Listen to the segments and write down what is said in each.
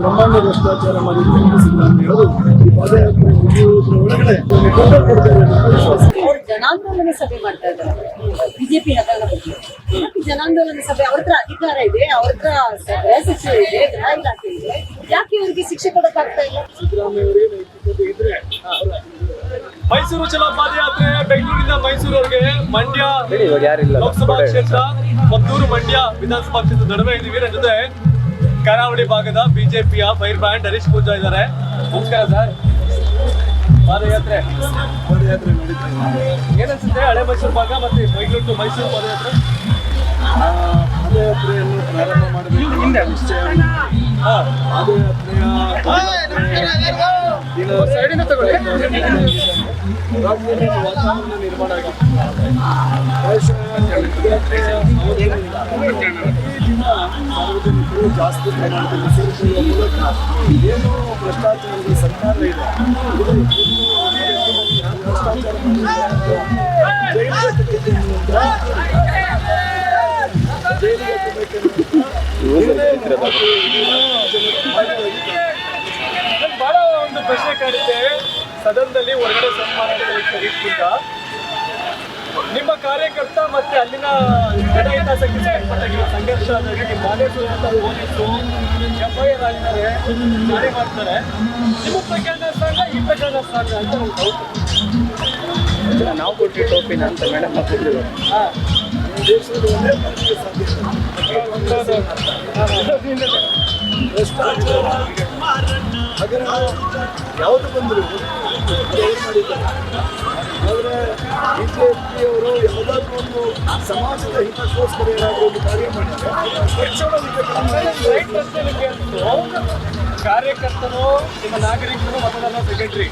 ಬ್ರಹ್ಮಾಂಡ ಭ್ರಷ್ಟಾಚಾರ ಮಾಡಿದ್ದು ಸಿದ್ದರಾಮಯ್ಯ ಹೇಳೋದು ಈ ಪಾದಯಾತ್ರೆ ಮುಗಿಯುವುದರ ಒಳಗಡೆ ಕೊಡ್ತಾರೆ ಅನ್ನೋ ವಿಶ್ವಾಸ. ಅವ್ರು ಜನಾಂದೋಲನ ಸಭೆ ಮಾಡ್ತಾ ಇದ್ದಾರೆ ಬಿಜೆಪಿ ಹಗರಣ ಬಗ್ಗೆ. ಜನಾಂದೋಲನ ಸಭೆ ಅವ್ರ ಹತ್ರ ಅಧಿಕಾರ ಇದೆ, ಅವ್ರ ಹತ್ರ ಗೃಹ ಸಚಿವ ಇದೆ, ಗೃಹ ಇಲಾಖೆ ಇದೆ, ಯಾಕೆ ಇವರಿಗೆ ಶಿಕ್ಷೆ ಕೊಡಕ್ಕಾಗ್ತಾ ಇಲ್ಲ? ಸಿದ್ದರಾಮಯ್ಯ ಅವರಿಗೆ ನೈತಿಕತೆ ಇದ್ರೆ ಮೈಸೂರು ಚಲೋ ಪಾದಯಾತ್ರೆ ಬೆಂಗಳೂರಿನಿಂದ ಮೈಸೂರುವರೆಗೆ ಮಂಡ್ಯ ಲೋಕಸಭಾ ಕ್ಷೇತ್ರ, ಮದ್ದೂರು ಮಂಡ್ಯ ವಿಧಾನಸಭಾ ಕ್ಷೇತ್ರದ ನಡುವೆ ಇದೀವಿ. ನನ್ನ ಜೊತೆ ಕರಾವಳಿ ಭಾಗದ ಬಿಜೆಪಿಯ ಫೈರ್ ಬ್ರ್ಯಾಂಡ್ ಹರೀಶ್ ಪೂಜಾ ಇದ್ದಾರೆ. ನಮಸ್ಕಾರ ಸರ್. ಪಾದಯಾತ್ರೆ ನೋಡಿದ್ರೆ ಏನನ್ಸುತ್ತೆ? ಹಳೆ ಮೈಸೂರು ಭಾಗ ಮತ್ತೆ ಬೆಂಗಳೂರು ಟು ಮೈಸೂರು ಪಾದಯಾತ್ರೆ ಪಾದಯಾತ್ರೆಯನ್ನು ಪ್ರಾರಂಭ ಮಾಡಬೇಕು ನಿಶ್ಚಯ. ರಾಜ್ಯದಲ್ಲಿ ವಾತಾವರಣ ನಿರ್ಮಾಣ ಆಗಿದೆ. ಸಾರ್ವಜನಿಕರು ಜಾಸ್ತಿ ಪ್ರಮಾಣದಲ್ಲಿ ಸೇರಿಕೊಳ್ಳುವ ಮೂಲಕ ಏನು ಭ್ರಷ್ಟಾಚಾರದ ಸರ್ಕಾರ ಇದೆ, ಭ್ರಷ್ಟಾಚಾರ ಬಹಳ ಒಂದು ಪ್ರಶ್ನೆ ಕಾಡುತ್ತೆ ಸದನದಲ್ಲಿ ಹೊರಗಡೆ ಸನ್ಮಾನ ಕರೀತಿದ್ದ ನಿಮ್ಮ ಕಾರ್ಯಕರ್ತ ಮತ್ತೆ ಅಲ್ಲಿನ ಜನಹಿತಾಸಕ್ತಿ ಸಂಘಟನೆಗಳ ಸಂಘರ್ಷ ಆಗಿ ಬಾಲೇಶ್ವರ ಪೊಲೀಸರು FIR ಆಗಿದ್ದಾರೆ, ಜಾರಿ ಮಾಡ್ತಾರೆ. ನಿಮ್ಮ ಪ್ರಕರಣ ಸಾಂಗ ಈ ಪ್ರಕರಣ ಸಾಂಗ ಅಂತ ಒಂದು ಡೌಟ್. ನಾವು ಕೊಟ್ಟಿದ್ದ ಟೋಪಿನ ಅಂತ ಮೇಡಮ್ ಹಾಕಿದ್ರು. ದೇಶದ ಒಂದೇ ಪಕ್ಷಕ್ಕೆ ಭ್ರಷ್ಟಾಚಾರ ಹಗರಣ ಯಾವುದು ಬಂದರು ಏನು ಮಾಡಿದ್ದಾರೆ. ಆದರೆ ಬಿಜೆಪಿಯವರು ಯಾವುದಾದ್ರೂ ಒಂದು ಸಮಾಜದ ಹಿತಕ್ಕೋಸ್ಕರ ಏನಾದರೂ ಒಂದು ಕಾರ್ಯ ಕಾರ್ಯಕರ್ತರು, ನಿಮ್ಮ ನಾಗರಿಕರು, ಮತದಾರರ ಸೆಕ್ರೆಟರಿ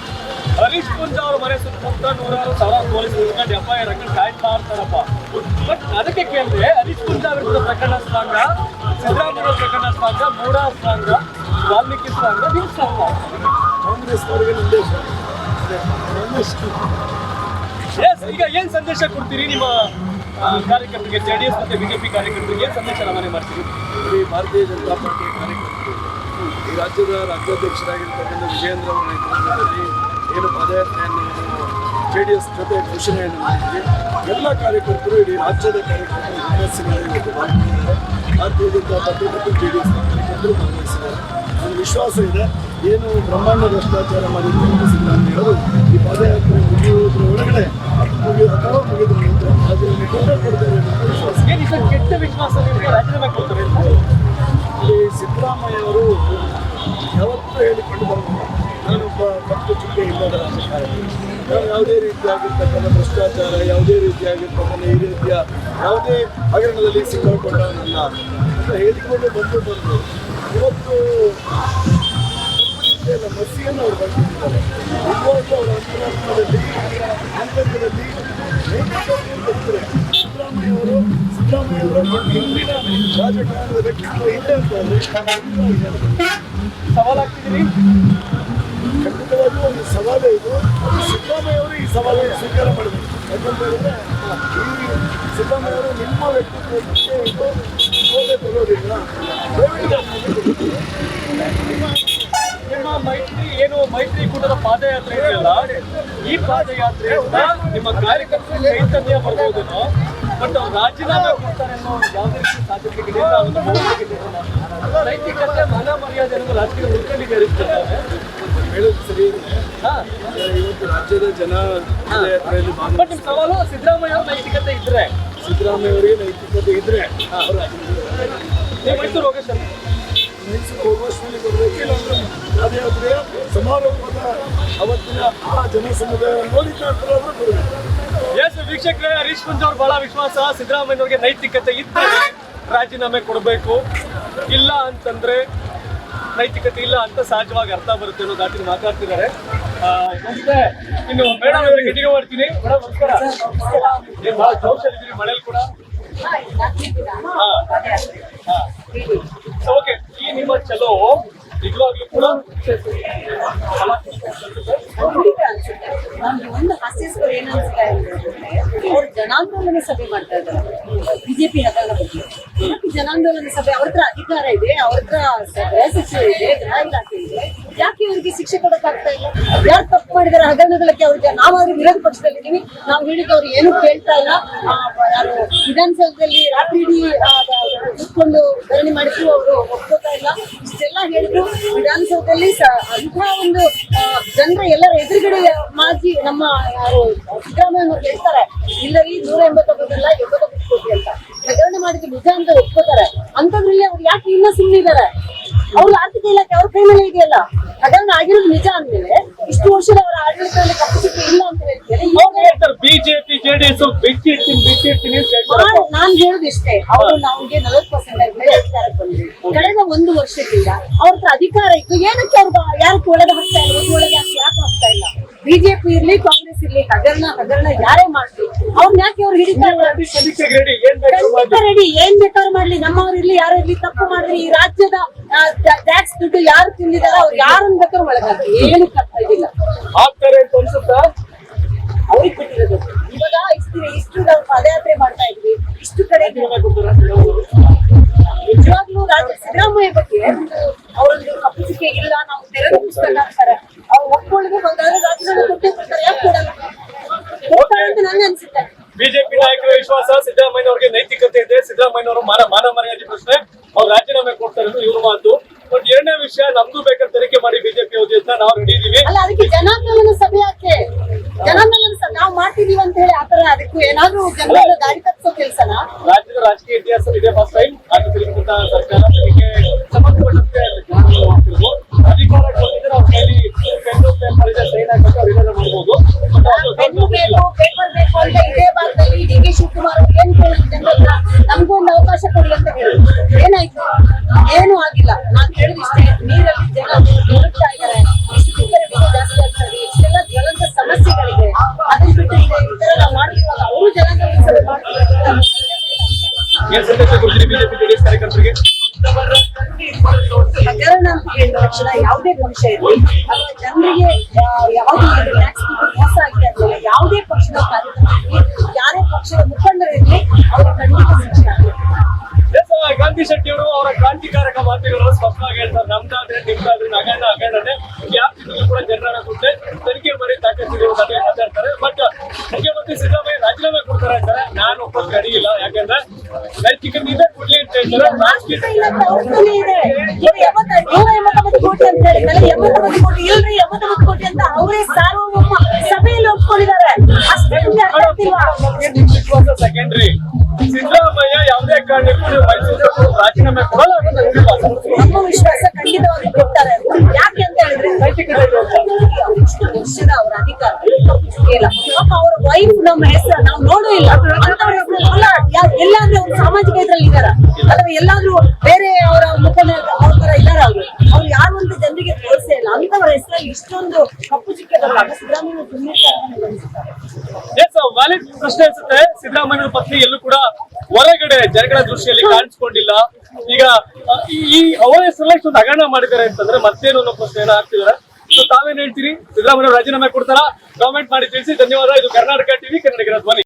ಹರೀಶ್ ಪೂಂಜಾ ಅವ್ರ ಮನೆ ಸುತ್ತಮುತ್ತ 100,000 ಪೊಲೀಸರು FIR ಹಾಕೊಂಡು ಕಾಯ್ತಾ ಇರ್ತಾರಪ್ಪ. ಬಟ್ ಅದಕ್ಕೆ ಕೇಳಿದ್ರೆ ಹರೀಶ್ ಪೂಂಜಾ ವಿರುದ್ಧ ಪ್ರಕರಣ ಸ್ಟ್ರಾಂಗ, ಸಿದ್ದರಾಮಯ್ಯ ಪ್ರಕರಣ ಸ್ಟ್ರಾಂಗ, ಮೂಡ ಸ್ಟ್ರಾಂಗ, ವಾಲ್ಮೀಕಿ ಸ್ಟ್ರಾಂಗ, ನೀವು ಸ್ಟ್ರಾಂಗ? ಕಾಂಗ್ರೆಸ್ನವರಿಗೆ ನಿರ್ದೇಶ. ಈಗ ಏನ್ ಸಂದೇಶ ಕೊಡ್ತೀರಿ ನಿಮ್ಮ ಕಾರ್ಯಕರ್ತರಿಗೆ, JDS ಮತ್ತೆ ಬಿಜೆಪಿ ಕಾರ್ಯಕರ್ತರಿಗೆ ಏನ್ ಸಂದೇಶ ರವಾನೆ ಮಾಡ್ತೀರಿ? ಈ ಭಾರತೀಯ ಜನತಾ ಪಾರ್ಟಿಯ ಕಾರ್ಯಕರ್ತರು ಈ ರಾಜ್ಯದ ರಾಜ್ಯಾಧ್ಯಕ್ಷರಾಗಿರ್ತಕ್ಕಂಥ ವಿಜಯೇಂದ್ರ ಅವರ ನೇತೃತ್ವದಲ್ಲಿ ಏನು ಪಾದಯಾತ್ರೆಯನ್ನು JDS ಜೊತೆ ಘೋಷಣೆಯನ್ನು ಮಾಡಿದ್ವಿ. ಎಲ್ಲ ಕಾರ್ಯಕರ್ತರು ಇಡೀ ರಾಜ್ಯದ ಕಾರ್ಯಕರ್ತರು ಕಾಂಗ್ರೆಸ್ಸಿನಲ್ಲಿ ಇವತ್ತು ಭಾಗವಹಿಸಿದ್ದಾರೆ. ಭಾರತೀಯ ಜನತಾ ಪಾರ್ಟಿ ಮತ್ತು JDS ಕಾರ್ಯಕರ್ತರು ಭಾಗವಹಿಸಿದ್ದಾರೆ. ನನಗೆ ವಿಶ್ವಾಸ ಇದೆ, ಏನು ಬ್ರಹ್ಮಾಂಡ ಭ್ರಷ್ಟಾಚಾರ ಮಾಡಿದ್ದು ಸಿದ್ದರಾಮಯ್ಯ ಹೇಳೋದು ಈ ಪಾದಯಾತ್ರೆ ಮುಗಿಯುವುದರ ಒಳಗಡೆ ಅಥವಾ ಮುಗಿದ ನಂತರ ಅದನ್ನು ಕೊಡ್ತಾರೆ ಅನ್ನೋ ವಿಶ್ವಾಸ. ಏನೀಗ ಕೆಟ್ಟ ವಿಶ್ವಾಸ ನಿಮಗೆ ರಾಜೀನಾಮೆ ಕೊಡ್ತಾರೆ? ಇಲ್ಲಿ ಸಿದ್ದರಾಮಯ್ಯ ಅವರು ಯಾವತ್ತೂ ಹೇಳಿಕೊಂಡು ಬರಲಿಲ್ಲ, ನಾನೊಬ್ಬ ಕಪ್ಪು ಚುಕ್ಕೆ ಇಲ್ಲದ ರಾಜಕಾರಣಿ, ನಾನು ಯಾವುದೇ ರೀತಿಯಾಗಿರ್ತಕ್ಕಂಥ ಭ್ರಷ್ಟಾಚಾರ, ಯಾವುದೇ ರೀತಿಯಾಗಿರ್ತಕ್ಕಂಥ ಈ ರೀತಿಯ ಯಾವುದೇ ಹಗರಣದಲ್ಲಿ ಸಿಕ್ಕಾಕೊಂಡವನಲ್ಲ ಅಂತ ಹೇಳಿಕೊಂಡು ಬಂದು ಇವತ್ತು ಮಸಿಯನ್ನು ಅವರು ಬರ್ತಿದ್ದಾರೆ. ನಿಜವಾಗ್ಲೂ ಅವರ ಅಂತರಾತ್ಮದಲ್ಲಿ ಆಂತರ್ಯದಲ್ಲಿ ನೈತಿಕತೆಯನ್ನು ಬರ್ತಾರೆ. ಸಿದ್ದರಾಮಯ್ಯ ಅವರು ಹಿಂದಿನ ರಾಜಕಾರಣದ ವ್ಯಕ್ತಿತ್ವ ಇದೆ ಅಂತಂದ್ರೆ ಸವಾಲಾಗ್ತಿದ್ದೀರಿ. ಖಂಡಿತವಾಗಿಯೂ ಒಂದು ಸವಾಲೇ ಇದು. ಸಿದ್ದರಾಮಯ್ಯ ಅವರು ಈ ಸವಾಲನ್ನು ಸ್ವೀಕಾರ ಮಾಡಬೇಕು. ಯಾಕಂತ ಹೇಳಿದ್ರೆ ಈ ಸಿದ್ದರಾಮಯ್ಯ ಅವರು ನಿಮ್ಮ ವ್ಯಕ್ತಿತ್ವಕ್ಕೆ ಇದು ಸೋಲೆ ತರೋದಿಲ್ಲ. ನಿಮ್ಮ ಮೈತ್ರಿ ಏನು ಮೈತ್ರಿಕೂಟದ ಪಾದಯಾತ್ರೆ ಇದೆಯಲ್ಲ, ಈ ಪಾದಯಾತ್ರೆಯಿಂದ ನಿಮ್ಮ ಕಾರ್ಯಕರ್ತರು ಚೈತನ್ಯ ಬರ್ಬೋದೇನೋ, ಬಟ್ ಅವ್ರು ರಾಜೀನಾಮೆ ಕೊಡ್ತಾರೆ ಅನ್ನೋ ಯಾವುದೇ ರೀತಿ ಸಾಧ್ಯತೆಗಳಿಂದ ಒಂದು ನೈತಿಕತೆ, ಮಾನ ಮರ್ಯಾದೆ ಅನ್ನೋದು ರಾಜಕೀಯ ಉಳ್ಕೊಂಡಿಗೆ ಇರುತ್ತದೆ. ಹೇಳೋದು ಸರಿ ಇದೆ. ಇವತ್ತು ರಾಜ್ಯದ ಜನ ಪಾದಯಾತ್ರೆಯಲ್ಲಿ ಬಟ್ ನಿಮ್ಮ ಸವಾಲು ಸಿದ್ದರಾಮಯ್ಯ ಅವ್ರ ನೈತಿಕತೆ ಇದ್ರೆ, ಸಿದ್ದರಾಮಯ್ಯ ಅವರಿಗೆ ನೈತಿಕತೆ ಇದ್ರೆ ನೀವು ಮೈಸೂರು ಹೋಗಿ ಸರ್, ಮೈಸೂರು ಹೋಗುವಷ್ಟರಲ್ಲಿ ಬರಬೇಕು. ಇಲ್ಲಾಂದ್ರೆ ಪಾದಯಾತ್ರೆಯ ಸಮಾರೋಪದ ಅವತ್ತಿನ ಆ ಜನ ಸಮುದಾಯ ನೋಡಿ ಕಾಣ್ತಾರೆ ಬರಬೇಕು. ಎಸ್ ವೀಕ್ಷಕರೇ, ಹರೀಶ್ ಪೂಂಜಾ ಅವ್ರು ಬಹಳ ವಿಶ್ವಾಸ, ಸಿದ್ದರಾಮಯ್ಯವ್ರಿಗೆ ನೈತಿಕತೆ ಇದ್ದರೆ ರಾಜೀನಾಮೆ ಕೊಡಬೇಕು, ಇಲ್ಲ ಅಂತಂದ್ರೆ ನೈತಿಕತೆ ಇಲ್ಲ ಅಂತ ಸಹಜವಾಗಿ ಅರ್ಥ ಬರುತ್ತೆ ಅನ್ನೋ ದಾಟಿನ ಮಾತಾಡ್ತಿದ್ದಾರೆ. ಇನ್ನು ಮೇಡಮ್ ಅವರಿಗೆ ಕಂಟಿನ್ಯೂ ಮಾಡ್ತೀನಿ. ಮೇಡಮ್ ನಮಸ್ಕಾರ. ನೀವು ಬಹಳ ಜೋಶಲ್ಲಿದ್ದೀರಿ ಮನೇಲಿ ಕೂಡ. ಓಕೆ, ಈ ನಿಮ್ಮ ಚಲೋ ನಿಜವಾಗ್ಲೂ ಕೂಡ ನಮ್ಗೆ ಒಂದು ಹಾಸ್ಯಾಸ್ಪದ ಏನ್ ಅನ್ಸ್ತಾ ಇದೆ, ಅವ್ರು ಜನಾಂದೋಲನ ಸಭೆ ಮಾಡ್ತಾ ಇದ್ದಾರೆ ಬಿಜೆಪಿ ಹಗರಣ ಬಗ್ಗೆ. ಜನಾಂದೋಲನ ಸಭೆ ಅವ್ರ ಹತ್ರ ಅಧಿಕಾರ ಇದೆ, ಅವ್ರ ಹತ್ರ ಗೃಹ ಸಚಿವ ಇದೆ, ಗೃಹ ಇಲಾಖೆ ಇದೆ. ಯಾಕೆ ಇವರಿಗೆ ಶಿಕ್ಷೆ ಕೊಡಕ್ಕಾಗ್ತಾ ಇಲ್ಲ? ಯಾರು ತಪ್ಪು ಮಾಡಿದಾರೆ ಹಗರಣಗಳಿಗೆ ಅವ್ರಿಗೆ? ನಾವಾದ್ರೂ ವಿರೋಧ ಪಕ್ಷದಲ್ಲಿದ್ದೀವಿ, ನಾವು ಹೇಳಿದವ್ರು ಏನು ಕೇಳ್ತಾ ಇಲ್ಲ. ಯಾರು ವಿಧಾನಸೌಧದಲ್ಲಿ ರಾತ್ರಿ ಇಡೀ ಕೂತ್ಕೊಂಡು ಧರಣಿ ಮಾಡಿದ್ರು, ಅವರು ಒಪ್ಕೋತಾ ಇಲ್ಲ. ಇಷ್ಟೆಲ್ಲ ಹೇಳಿದ್ರು ವಿಧಾನಸೌಧದಲ್ಲಿ ಅಂಥ ಒಂದು ಜನರ ಎಲ್ಲರ ಎದುರುಗಡೆ ಮಾಜಿ ನಮ್ಮ ಯಾರು ಸಿದ್ದರಾಮಯ್ಯ ಹೇಳ್ತಾರೆ, ಇಲ್ಲ ರೀ 189 89 ಕೋಟಿ ಅಂತ ಹಗರಣ ಮಾಡಿದ್ರು ನಿಜ ಅಂತ ಒಪ್ಕೋತಾರೆ. ಅಂತದ್ರಲ್ಲಿ ಅವ್ರು ಯಾಕೆ ಇನ್ನೂ ಸುಮ್ಮನಿದ್ದಾರೆ? ಅವ್ರ ಆರ್ಥಿಕ ಇಲಾಖೆ ಅವ್ರ ಕೈ ಮೇಲೆ ಇದೆಯಲ್ಲ. ಹಗರಣ ಆಗಿರೋದು ನಿಜ ಅಂದ್ಮೇಲೆ ಇಷ್ಟು ವರ್ಷದ ಅವರ ಆಡಳಿತದಲ್ಲಿ ಕಪ್ಪಿಸಿಕೆ ಇಲ್ಲ ಅಂತ ಹೇಳ್ತಾರೆ. ಬಿಜೆಪಿ ಜೆಡಿಎಸ್ ಬಿಚ್ಚಿ ಇರ್ತೀನಿ ನಾನ್ ಹೇಳುದು ಇಷ್ಟೇ, ಅವರು ನಮ್ಗೆ 40% ಮೇಲೆ ಅಧಿಕಾರಕ್ಕೆ ಬಂದ್ವಿ. ಕಳೆದ 1 ವರ್ಷದಿಂದ ಅವ್ರ ಹತ್ರ ಅಧಿಕಾರ ಇತ್ತು, ಏನಕ್ಕೆ ಅವ್ರು ಯಾರಕ್ಕೆ ಒಳಗೆ ಹಾಕ್ತಾ ಇಲ್ಲ? ಒಳಗೆ ಯಾಕೆ ಹಾಕ್ತಾ ಇಲ್ಲ? ಬಿಜೆಪಿ ಇರ್ಲಿ ಕಾಂಗ್ರೆಸ್ ಇರ್ಲಿ ಹಗರಣ ಯಾರೇ ಮಾಡ್ಲಿ ಅವ್ರನ್ನ ಯಾಕೆ ಅವ್ರು ಹಿಡಿತಾರೆ? ರೆಡಿ, ಏನ್ ಬೇಕಾದ್ರೂ ಮಾಡ್ಲಿ, ನಮ್ಮವ್ರು ಇರ್ಲಿ ಯಾರು ಇರ್ಲಿ, ತಪ್ಪು ಮಾಡಿದ್ರೆ ಈ ರಾಜ್ಯದ ಟ್ಯಾಕ್ಸ್ ದುಡ್ಡು ಯಾರು ತಿಂದಿದಾರ ಅವ್ರು ಯಾರನ್ನ ಬೇಕಾದ್ರೂ ಒಳಗಾಕಿ, ಏನು ಕಷ್ಟ ಇದಿಲ್ಲ ಆಗ್ತಾರೆ ಅಂತ ಅನ್ಸುತ್ತಾ? ಅವ್ರಿಗೆ ಬಿಟ್ಟಿರೋದು. ಇವಾಗ ಇಷ್ಟು ನಾವು ಪಾದಯಾತ್ರೆ ಮಾಡ್ತಾ ಇದ್ವಿ, ಇಷ್ಟು ಕಡೆ ನಿಜವಾಗ್ಲೂ ಸಿದ್ದರಾಮಯ್ಯ ಬಗ್ಗೆ ಅವರೊಂದು ಕಪ್ಪಿಸಿಕೆ ಇಲ್ಲ, ನಾವು ತೆರೆದ ಪುಸ್ತಕ ಅಂತಾರೆ. ಅವ್ರು ಒಪ್ಕೊಳ್ಳದೆ ಹೋದಾದ್ರೆ ರಾಜೀನಾಮೆ ಕೊಟ್ಟೇ ಕೊಡ್ತಾರೆ. ಯಾಕೆ ಕೊಡಲ್ಲ? ಕೊಡ್ತಾರೆ ಅಂತ ನಂಗೆ ಅನ್ಸುತ್ತೆ. ಬಿಜೆಪಿ ನಾಯಕರ ವಿಶ್ವಾಸ ಸಿದ್ದರಾಮಯ್ಯ ಅವರಿಗೆ ನೈತಿಕತೆ ಇದೆ, ಸಿದ್ದರಾಮಯ್ಯ ಅವರು ಮಾನ ಮರ್ಯಾದೆ ಪ್ರಶ್ನೆ, ಅವ್ರು ರಾಜೀನಾಮೆ ಕೊಡ್ತಾರೆ ಅಂತ ಇವ್ರ ಮಾತು. ಬಟ್ ಎರಡನೇ ವಿಷಯ, ನಮ್ದು ಬೇಕಾದ್ರೆ ತನಿಖೆ ಮಾಡಿ ಬಿಜೆಪಿ ಅವಧಿ ಅಂತ ನಾವು ರೆಡಿ ಇದೀವಿ. ಅಲ್ಲ, ಅದಕ್ಕೆ ಜನಾಂದೋಲನ ಸಭೆ ಯಾಕೆ? ಜನಾಂದೋಲನ ಸಭೆ ನಾವು ಮಾಡ್ತಿದೀವಿ ಅಂತ ಹೇಳಿ ಆತರ ಅದಕ್ಕೂ ಏನಾದ್ರು ಜನರ ದಾರಿ ತಪ್ಪಿಸೋ ಕೆಲಸನ? ರಾಜ್ಯದ ರಾಜಕೀಯ ಇತಿಹಾಸ ಇದೆ ಫಸ್ಟ್ ಟೈಮ್ ಆಗಿರ್ತಕ್ಕಂಥ ಸರ್ಕಾರ ತನಿಖೆ ಸಂಬಂಧಪಟ್ಟಂತೆ ಅಧಿಕಾರ ಕೊಟ್ಟಿದ್ರೆ ಅವ್ರ ಕೈಲಿ ಪೆನ್ನು ಪೇಪರ್ ಇದೆ, ಸೈನ್ ಹಾಕಕ್ಕೆ ಅವ್ರು ಏನಾದ್ರು ಮಾಡ್ಬೋದು. ಪೆನ್ನು ಬೇಕು, ಪೇಪರ್ ಬೇಕು ಅಂತ ಇದೇ ಭಾಗದಲ್ಲಿ ಡಿ.ಕೆ. ಶಿವಕುಮಾರ್ ಅವ್ರು ಏನ್ ಕೇಳಿದ್ರು ಜನರನ್ನ, ನಮಗೂ ಒಂದು ಅವಕಾಶ ಕೊಡಿ ಅಂತ ಹೇಳಿದ್ರು. ಏನಾಯ್ತು? ಏನು ಆಗಿಲ್ಲ. ನಾನ್ ಹೇಳಿದಿಷ್ಟೇ, ನೀರಲ್ಲಿ ಜನ ಮುಳುಗ್ತಾ ಇದ್ದಾರೆ, ಇಷ್ಟು ಬಿಸಿಲು ಜಾಸ್ತಿ ಆಗ್ತದೆ, ಇಷ್ಟೆಲ್ಲ ಜ್ವಲಂತ ಸಮಸ್ಯೆಗಳಿದೆ. ಅದನ್ನ ಬಿಟ್ಟು ಈ ತರ ನಾವು ಮಾಡ್ತೀವಲ್ಲ, ಅವರು ಜನಾಂದೋಲನ ಸಭೆ ಮಾಡ್ತಾರೆ. ಏನ್ ಸಂದೇಶ ಕೊಡ್ತೀರಿ ಬಿಜೆಪಿ ಜೆಡಿಎಸ್ ಕಾರ್ಯಕರ್ತರಿಗೆ? ಹಗರಣ ಅಂತ ಹೇಳಿದ ತಕ್ಷಣ ಯಾವುದೇ ಪಕ್ಷ ಇರಲಿ ಅಥವಾ ಜನರಿಗೆ ಯಾವುದೇ ಟ್ಯಾಕ್ಸ್ ಮೋಸ ಆಗಿದೆ ಅಂದ್ರೆ ಯಾವುದೇ ಪಕ್ಷದ ಕಾರ್ಯಕರ್ತರಿಗೆ, ಯಾರೇ ಪಕ್ಷದ ಮುಖಂಡರಿರಲಿ ಅವ್ರಿಗೆ ಖಂಡಿತ ಶಿಕ್ಷೆ ಆಗಬೇಕು. ಗಾಂಧಿ ಶೆಟ್ಟಿ ಅವರು ಅವರ ಕ್ರಾಂತಿಕಾರಕ ಮಾತುಗಳು ಸ್ಪಷ್ಟವಾಗಿ ಹೇಳ್ತಾರೆ, ನಮ್ದಾದ್ರೆ ನಿಮ್ದಾದ್ರೆ ಹಗರಣನೆ ಯಾರು ಕೂಡ ಜನರ ದುಡ್ಡೆ ತನಿಖೆ ಮಾಡಿ ತಾಕತ್ತಿದೆ ಮಾತಾಡ್ತಾರೆ. ಬಟ್ ಮುಖ್ಯಮಂತ್ರಿ ಸಿದ್ದರಾಮಯ್ಯ ರಾಜೀನಾಮೆ ಕೊಡ್ತಾರೆ ಅಂತಾರೆ. ನಾನು ಒಪ್ಪಕ್ಕೆ ರೆಡಿ ಇಲ್ಲ, ಯಾಕಂದ್ರೆ ನೈತಿಕತೆ ಇದೆ ಕೊಡ್ಲಿ ಅಂತ ಹೇಳ್ತಾರೆ. ಆರ್ಥಿಕ ಇಲಾಖೆ ಅವ್ರೇ ಇದೆ. 189 ಕೋಟಿ ಅಂತ ಹೇಳಿದ್ಮೇಲೆ 89 ಕೋಟಿ ಇಲ್ರಿ, 89 ಕೋಟಿ ಅಂತ ಅವರೇ ಸಾರ್ವಭೌಮ ಸಭೆಯಲ್ಲಿ ಒಪ್ಕೊಂಡಿದ್ದಾರೆ. ಅಷ್ಟೇ ನಿಮ್ಗೆ ಅರ್ಥ ಆಗ್ತಿಲ್ವಾ? ವಿಶ್ವಾಸ ಸೆಕೆಂಡ್ರಿ. ಸಿದ್ದರಾಮಯ್ಯ ಯಾವುದೇ ಕಾರಣಕ್ಕೂ ಮೈಸೂರು ರಾಜೀನಾಮೆ ಕೊಡಲ್ಲ ಅನ್ನೋದು ವಿಶ್ವಾಸ. ನಮ್ಮ ವಿಶ್ವಾಸ ಖಂಡಿತವಾಗಿ ಕೊಡ್ತಾರೆ. ಯಾಕೆ ಅಂತ ಹೇಳಿದ್ರೆ ಇಷ್ಟು ವರ್ಷದ ಅವರ ಅಧಿಕಾರ ಇಲ್ಲ. ಪಾಪ ಅವರ ವೈಫ್ ನಮ್ಮ ಹೆಸರು ನಾವು ನೋಡೂ ಇಲ್ಲ. ಎಲ್ಲಾದ್ರೂ ಅವ್ರು ಸಾಮಾಜಿಕ ಇದ್ರಲ್ಲಿ ಇದಾರ ಅಥವಾ ಎಲ್ಲಾದ್ರೂ ಬೇರೆ ಅವರ ಮುಖಂಡ ಅವ್ರ ತರ ಇದಾರ? ಅವ್ರು ಯಾರು ಅಂತ ಜನರಿಗೆ ತೋರಿಸೇ ಇಲ್ಲ. ಅಂತವರ ಹೆಸರಲ್ಲಿ ಇಷ್ಟೊಂದು ಕಪ್ಪು ಚಿಕ್ಕೆ ಬರಲ್ಲ. ಸಿದ್ದರಾಮಯ್ಯ ವ್ಯಾಲಿಡ್ ಪ್ರಶ್ನೆ ಅನ್ಸುತ್ತೆ. ಸಿದ್ದರಾಮಯ್ಯ ಪತ್ನಿ ಎಲ್ಲೂ ಕೂಡ ಹೊರಗಡೆ ಜನಗಳ ದೃಷ್ಟಿಯಲ್ಲಿ ಕಾಣಿಸ್ಕೊಂಡಿಲ್ಲ. ಈಗ ಈ ಅವರ ಹೆಸರಲ್ಲಿ ಒಂದು ಹಗರಣ ಮಾಡಿದ್ದಾರೆ ಅಂತಂದ್ರೆ ಮತ್ತೇನು ಅನ್ನೋ ಪ್ರಶ್ನೆ ಆಗ್ತಿದಾರೆ. ಸೊ ತಾವೇನ್ ಹೇಳ್ತೀರಿ? ಸಿದ್ದರಾಮಯ್ಯ ರಾಜೀನಾಮೆ ಕೊಡ್ತಾರಾ? ಕಾಮೆಂಟ್ ಮಾಡಿ ತಿಳಿಸಿ. ಧನ್ಯವಾದ. ಇದು ಕರ್ನಾಟಕ ಟಿವಿ, ಕನ್ನಡಿಗರ ಧ್ವನಿ.